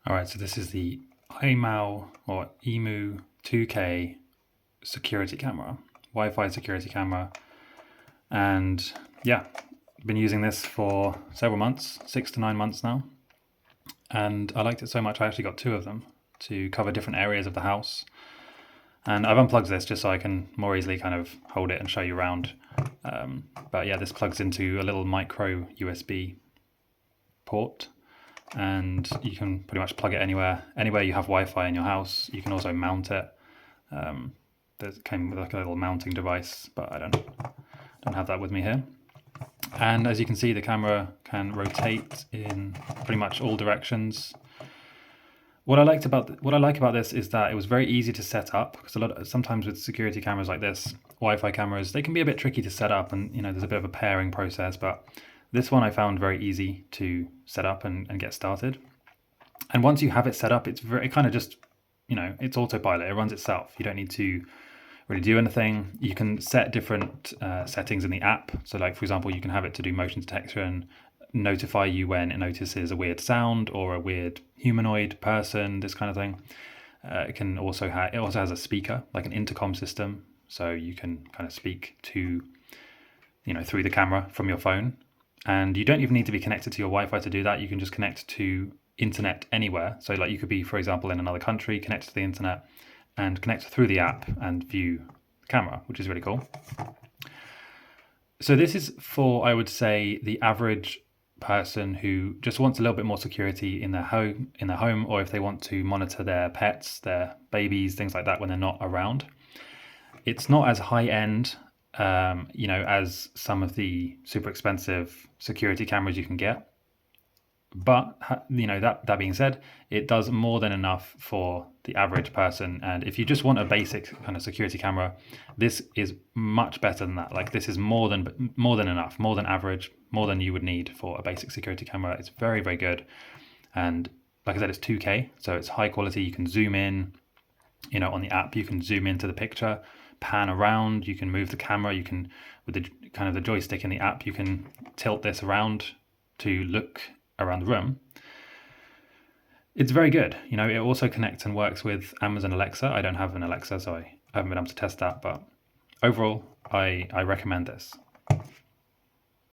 All right, so this is the Imou or Imou 2K security camera, Wi-Fi security camera. And yeah, been using this for several months, 6 to 9 months now. And I liked it so much I actually got two of them to cover different areas of the house. And I've unplugged this just so I can more easily kind of hold it and show you around. But yeah, this plugs into a little micro USB port, and you can pretty much plug it anywhere you have Wi-Fi in your house. You can also mount it. It came with like a little mounting device, but I don't have that with me here. And as you can see, the camera can rotate in pretty much all directions. What I like about this is that it was very easy to set up, because sometimes with security cameras like this, Wi-Fi cameras, they can be a bit tricky to set up, and there's a bit of a pairing process. But this one I found very easy to set up and get started. And once you have it set up, it kind of just, it's autopilot. It runs itself. You don't need to really do anything. You can set different settings in the app. So like, for example, you can have it to do motion detection, notify you when it notices a weird sound or a weird humanoid person, this kind of thing. It also has a speaker, like an intercom system, so you can kind of speak to, through the camera from your phone. And you don't even need to be connected to your Wi-Fi to do that. You can just connect to internet anywhere. So like you could be, for example, in another country, connect to the internet and connect through the app and view the camera, which is really cool. So this is for, I would say, the average person who just wants a little bit more security in their home, or if they want to monitor their pets, their babies, things like that when they're not around. It's not as high end, as some of the super expensive security cameras you can get. But that being said, it does more than enough for the average person. And if you just want a basic kind of security camera, this is much better than that. Like, this is more than enough, more than average, more than you would need for a basic security camera. It's very, very good. And like I said, it's 2K, so it's high quality. You can zoom in, on the app, you can zoom into the picture, pan around, you can move the camera, you can, with the kind of the joystick in the app, you can tilt this around to look around the room. It's very good. It also connects and works with Amazon Alexa. I don't have an Alexa, so I haven't been able to test that, but overall, I recommend this.